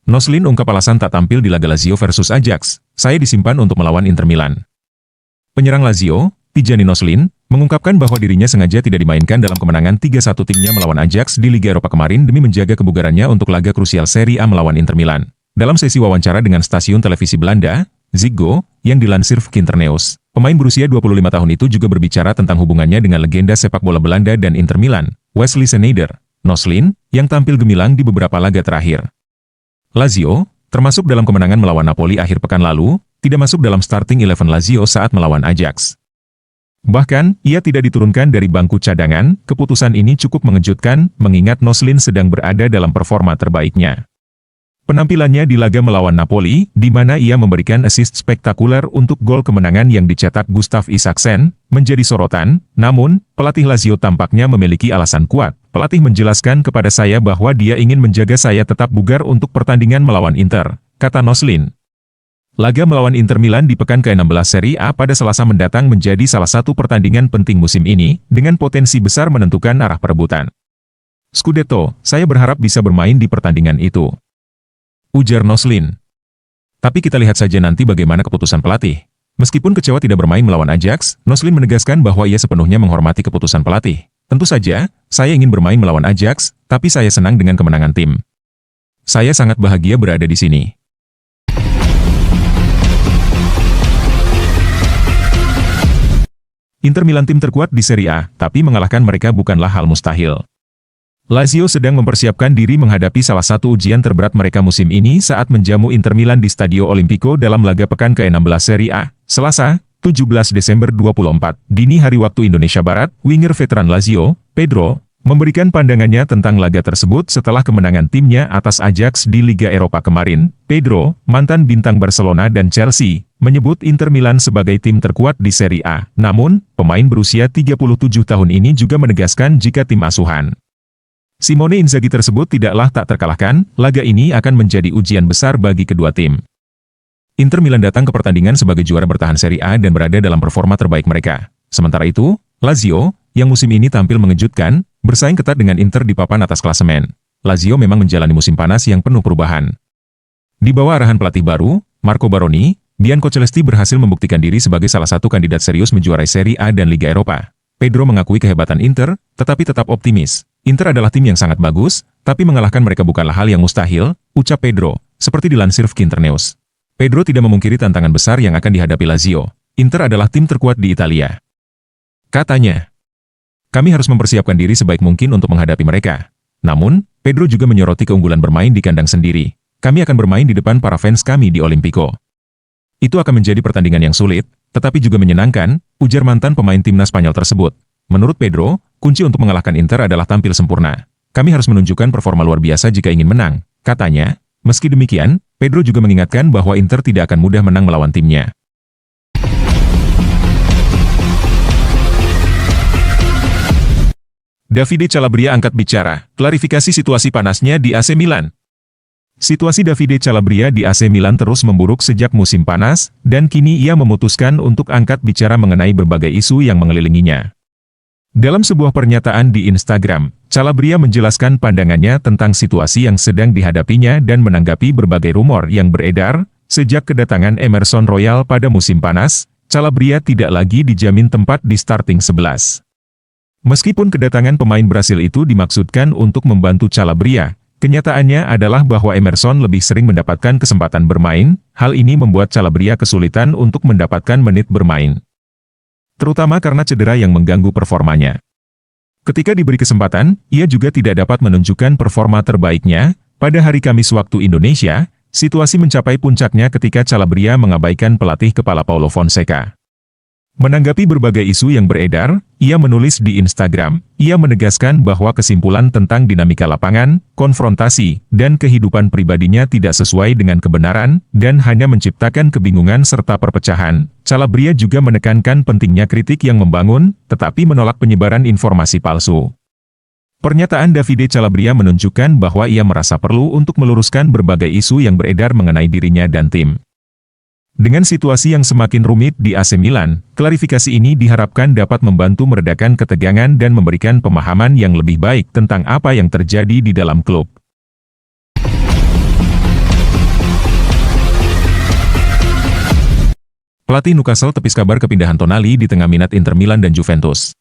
Noslin ungkap alasan tak tampil di laga Lazio versus Ajax. Saya disimpan untuk melawan Inter Milan. Penyerang Lazio, Tijani Noslin, mengungkapkan bahwa dirinya sengaja tidak dimainkan dalam kemenangan 3-1 timnya melawan Ajax di Liga Eropa kemarin demi menjaga kebugarannya untuk laga krusial Serie A melawan Inter Milan. Dalam sesi wawancara dengan stasiun televisi Belanda, Ziggo, yang dilansir Kinternews, pemain berusia 25 tahun itu juga berbicara tentang hubungannya dengan legenda sepak bola Belanda dan Inter Milan, Wesley Sneijder. Noslin, yang tampil gemilang di beberapa laga terakhir. Lazio, termasuk dalam kemenangan melawan Napoli akhir pekan lalu, tidak masuk dalam starting 11 Lazio saat melawan Ajax. Bahkan, ia tidak diturunkan dari bangku cadangan. Keputusan ini cukup mengejutkan, mengingat Noslin sedang berada dalam performa terbaiknya. Penampilannya di laga melawan Napoli, di mana ia memberikan assist spektakuler untuk gol kemenangan yang dicetak Gustav Isaksen, menjadi sorotan. Namun, pelatih Lazio tampaknya memiliki alasan kuat. Pelatih menjelaskan kepada saya bahwa dia ingin menjaga saya tetap bugar untuk pertandingan melawan Inter, kata Noslin. Laga melawan Inter Milan di pekan ke-16 Serie A pada Selasa mendatang menjadi salah satu pertandingan penting musim ini, dengan potensi besar menentukan arah perebutan Scudetto. Saya berharap bisa bermain di pertandingan itu, ujar Noslin. Tapi kita lihat saja nanti bagaimana keputusan pelatih. Meskipun kecewa tidak bermain melawan Ajax, Noslin menegaskan bahwa ia sepenuhnya menghormati keputusan pelatih. Tentu saja, saya ingin bermain melawan Ajax, tapi saya senang dengan kemenangan tim. Saya sangat bahagia berada di sini. Inter Milan tim terkuat di Serie A, tapi mengalahkan mereka bukanlah hal mustahil. Lazio sedang mempersiapkan diri menghadapi salah satu ujian terberat mereka musim ini saat menjamu Inter Milan di Stadio Olimpico dalam laga pekan ke-16 Serie A, Selasa, 17 Desember 2024, dini hari waktu Indonesia Barat. Winger veteran Lazio, Pedro, memberikan pandangannya tentang laga tersebut setelah kemenangan timnya atas Ajax di Liga Eropa kemarin. Pedro, mantan bintang Barcelona dan Chelsea, menyebut Inter Milan sebagai tim terkuat di Serie A. Namun, pemain berusia 37 tahun ini juga menegaskan jika tim asuhan Simone Inzaghi tersebut tidaklah tak terkalahkan. Laga ini akan menjadi ujian besar bagi kedua tim. Inter Milan datang ke pertandingan sebagai juara bertahan Serie A dan berada dalam performa terbaik mereka. Sementara itu, Lazio, yang musim ini tampil mengejutkan, bersaing ketat dengan Inter di papan atas klasemen. Lazio memang menjalani musim panas yang penuh perubahan. Di bawah arahan pelatih baru, Marco Baroni, Bianco Celesti berhasil membuktikan diri sebagai salah satu kandidat serius menjuarai Serie A dan Liga Eropa. Pedro mengakui kehebatan Inter, tetapi tetap optimis. Inter adalah tim yang sangat bagus, tapi mengalahkan mereka bukanlah hal yang mustahil, ucap Pedro, seperti dilansir Kinternews. Pedro tidak memungkiri tantangan besar yang akan dihadapi Lazio. Inter adalah tim terkuat di Italia, katanya. Kami harus mempersiapkan diri sebaik mungkin untuk menghadapi mereka. Namun, Pedro juga menyoroti keunggulan bermain di kandang sendiri. Kami akan bermain di depan para fans kami di Olimpico. Itu akan menjadi pertandingan yang sulit, tetapi juga menyenangkan, ujar mantan pemain timnas Spanyol tersebut. Menurut Pedro, kunci untuk mengalahkan Inter adalah tampil sempurna. Kami harus menunjukkan performa luar biasa jika ingin menang, katanya. Meski demikian, Pedro juga mengingatkan bahwa Inter tidak akan mudah menang melawan timnya. Davide Calabria angkat bicara, klarifikasi situasi panasnya di AC Milan. Situasi Davide Calabria di AC Milan terus memburuk sejak musim panas, dan kini ia memutuskan untuk angkat bicara mengenai berbagai isu yang mengelilinginya. Dalam sebuah pernyataan di Instagram, Calabria menjelaskan pandangannya tentang situasi yang sedang dihadapinya dan menanggapi berbagai rumor yang beredar. Sejak kedatangan Emerson Royal pada musim panas, Calabria tidak lagi dijamin tempat di starting 11. Meskipun kedatangan pemain Brasil itu dimaksudkan untuk membantu Calabria, kenyataannya adalah bahwa Emerson lebih sering mendapatkan kesempatan bermain. Hal ini membuat Calabria kesulitan untuk mendapatkan menit bermain, terutama karena cedera yang mengganggu performanya. Ketika diberi kesempatan, ia juga tidak dapat menunjukkan performa terbaiknya. Pada hari Kamis waktu Indonesia, situasi mencapai puncaknya ketika Calabria mengabaikan pelatih kepala Paulo Fonseca. Menanggapi berbagai isu yang beredar, ia menulis di Instagram, ia menegaskan bahwa kesimpulan tentang dinamika lapangan, konfrontasi, dan kehidupan pribadinya tidak sesuai dengan kebenaran, dan hanya menciptakan kebingungan serta perpecahan. Calabria juga menekankan pentingnya kritik yang membangun, tetapi menolak penyebaran informasi palsu. Pernyataan Davide Calabria menunjukkan bahwa ia merasa perlu untuk meluruskan berbagai isu yang beredar mengenai dirinya dan tim. Dengan situasi yang semakin rumit di AC Milan, klarifikasi ini diharapkan dapat membantu meredakan ketegangan dan memberikan pemahaman yang lebih baik tentang apa yang terjadi di dalam klub. Pelatih Newcastle tepis kabar kepindahan Tonali di tengah minat Inter Milan dan Juventus.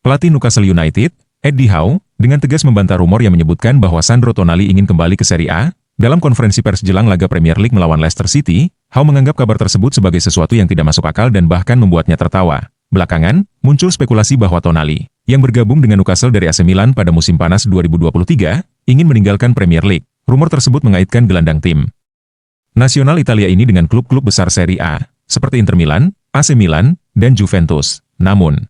Pelatih Newcastle United, Eddie Howe, dengan tegas membantah rumor yang menyebutkan bahwa Sandro Tonali ingin kembali ke Serie A. Dalam konferensi pers jelang laga Premier League melawan Leicester City, Howe menganggap kabar tersebut sebagai sesuatu yang tidak masuk akal dan bahkan membuatnya tertawa. Belakangan, muncul spekulasi bahwa Tonali, yang bergabung dengan Newcastle dari AC Milan pada musim panas 2023, ingin meninggalkan Premier League. Rumor tersebut mengaitkan gelandang tim nasional Italia ini dengan klub-klub besar Serie A, seperti Inter Milan, AC Milan, dan Juventus. Namun,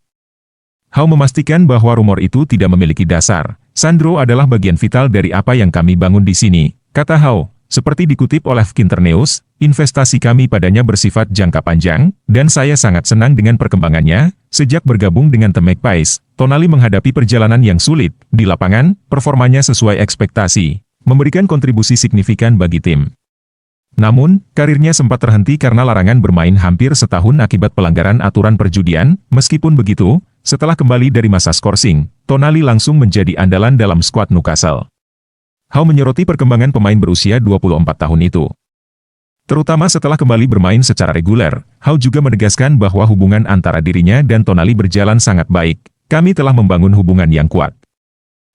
Howe memastikan bahwa rumor itu tidak memiliki dasar. Sandro adalah bagian vital dari apa yang kami bangun di sini, kata Howe. Seperti dikutip oleh Sky News, investasi kami padanya bersifat jangka panjang, dan saya sangat senang dengan perkembangannya. Sejak bergabung dengan The Magpies, Tonali menghadapi perjalanan yang sulit. Di lapangan, performanya sesuai ekspektasi, memberikan kontribusi signifikan bagi tim. Namun, karirnya sempat terhenti karena larangan bermain hampir setahun akibat pelanggaran aturan perjudian. Meskipun begitu, setelah kembali dari masa skorsing, Tonali langsung menjadi andalan dalam skuad Newcastle. Howe menyoroti perkembangan pemain berusia 24 tahun itu. Terutama setelah kembali bermain secara reguler, Howe juga menegaskan bahwa hubungan antara dirinya dan Tonali berjalan sangat baik. Kami telah membangun hubungan yang kuat.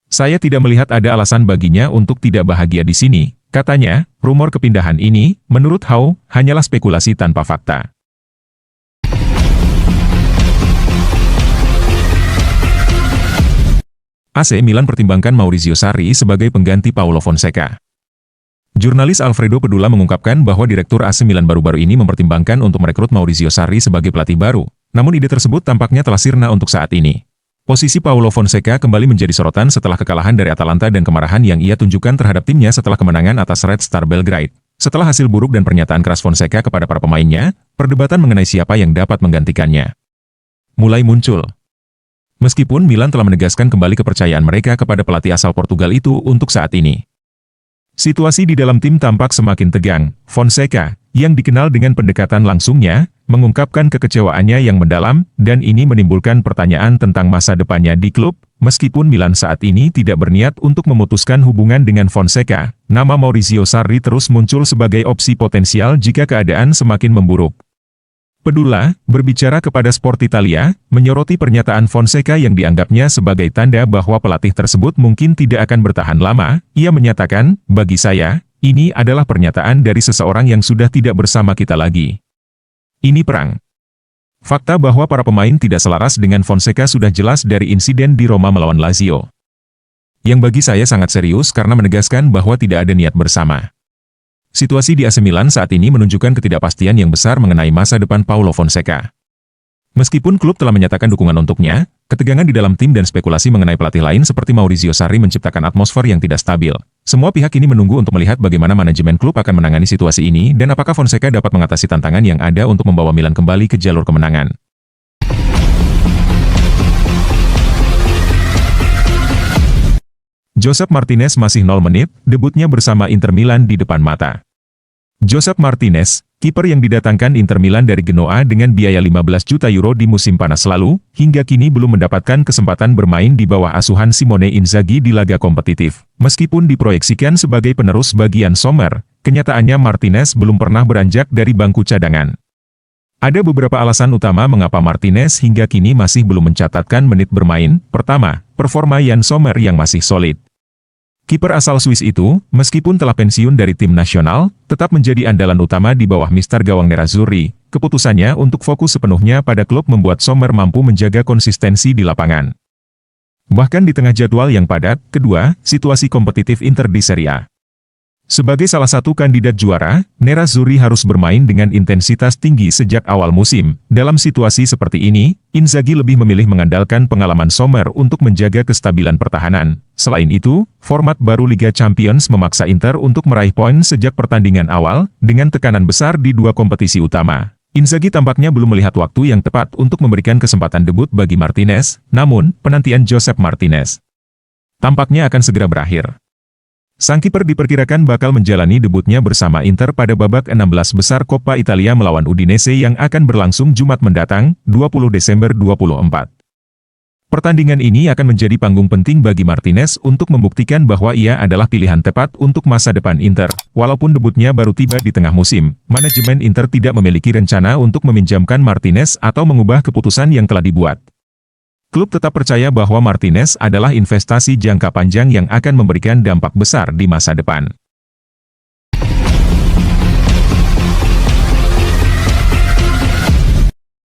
Saya tidak melihat ada alasan baginya untuk tidak bahagia di sini. Katanya, rumor kepindahan ini, menurut Howe, hanyalah spekulasi tanpa fakta. AC Milan pertimbangkan Maurizio Sarri sebagai pengganti Paulo Fonseca. Jurnalis Alfredo Pedula mengungkapkan bahwa Direktur AC Milan baru-baru ini mempertimbangkan untuk merekrut Maurizio Sarri sebagai pelatih baru. Namun ide tersebut tampaknya telah sirna untuk saat ini. Posisi Paulo Fonseca kembali menjadi sorotan setelah kekalahan dari Atalanta dan kemarahan yang ia tunjukkan terhadap timnya setelah kemenangan atas Red Star Belgrade. Setelah hasil buruk dan pernyataan keras Fonseca kepada para pemainnya, perdebatan mengenai siapa yang dapat menggantikannya mulai muncul. Meskipun Milan telah menegaskan kembali kepercayaan mereka kepada pelatih asal Portugal itu untuk saat ini. Situasi di dalam tim tampak semakin tegang. Fonseca, yang dikenal dengan pendekatan langsungnya, mengungkapkan kekecewaannya yang mendalam, dan ini menimbulkan pertanyaan tentang masa depannya di klub. Meskipun Milan saat ini tidak berniat untuk memutuskan hubungan dengan Fonseca, nama Maurizio Sarri terus muncul sebagai opsi potensial jika keadaan semakin memburuk. Pedula, berbicara kepada Sport Italia, menyoroti pernyataan Fonseca yang dianggapnya sebagai tanda bahwa pelatih tersebut mungkin tidak akan bertahan lama. Ia menyatakan, bagi saya, ini adalah pernyataan dari seseorang yang sudah tidak bersama kita lagi. Ini perang. Fakta bahwa para pemain tidak selaras dengan Fonseca sudah jelas dari insiden di Roma melawan Lazio. Yang bagi saya sangat serius karena menegaskan bahwa tidak ada niat bersama. Situasi di AC Milan saat ini menunjukkan ketidakpastian yang besar mengenai masa depan Paulo Fonseca. Meskipun klub telah menyatakan dukungan untuknya, ketegangan di dalam tim dan spekulasi mengenai pelatih lain seperti Maurizio Sarri menciptakan atmosfer yang tidak stabil. Semua pihak ini menunggu untuk melihat bagaimana manajemen klub akan menangani situasi ini dan apakah Fonseca dapat mengatasi tantangan yang ada untuk membawa Milan kembali ke jalur kemenangan. Josep Martinez masih 0 menit, debutnya bersama Inter Milan di depan mata. Josep Martinez, kiper yang didatangkan Inter Milan dari Genoa dengan biaya 15 juta euro di musim panas lalu, hingga kini belum mendapatkan kesempatan bermain di bawah asuhan Simone Inzaghi di laga kompetitif. Meskipun diproyeksikan sebagai penerus bagian Sommer, kenyataannya Martinez belum pernah beranjak dari bangku cadangan. Ada beberapa alasan utama mengapa Martinez hingga kini masih belum mencatatkan menit bermain. Pertama, performa Yann Sommer yang masih solid. Kiper asal Swiss itu, meskipun telah pensiun dari tim nasional, tetap menjadi andalan utama di bawah Mister Gawang Nerazzurri. Keputusannya untuk fokus sepenuhnya pada klub membuat Sommer mampu menjaga konsistensi di lapangan. Bahkan di tengah jadwal yang padat. Kedua, situasi kompetitif Inter di Serie A. Sebagai salah satu kandidat juara, Nerazzurri harus bermain dengan intensitas tinggi sejak awal musim. Dalam situasi seperti ini, Inzaghi lebih memilih mengandalkan pengalaman Sommer untuk menjaga kestabilan pertahanan. Selain itu, format baru Liga Champions memaksa Inter untuk meraih poin sejak pertandingan awal, dengan tekanan besar di dua kompetisi utama. Inzaghi tampaknya belum melihat waktu yang tepat untuk memberikan kesempatan debut bagi Martinez, namun, penantian Josep Martinez tampaknya akan segera berakhir. Sang kiper diperkirakan bakal menjalani debutnya bersama Inter pada babak 16 besar Coppa Italia melawan Udinese yang akan berlangsung Jumat mendatang, 20 Desember 2024. Pertandingan ini akan menjadi panggung penting bagi Martinez untuk membuktikan bahwa ia adalah pilihan tepat untuk masa depan Inter. Walaupun debutnya baru tiba di tengah musim, manajemen Inter tidak memiliki rencana untuk meminjamkan Martinez atau mengubah keputusan yang telah dibuat. Klub tetap percaya bahwa Martinez adalah investasi jangka panjang yang akan memberikan dampak besar di masa depan.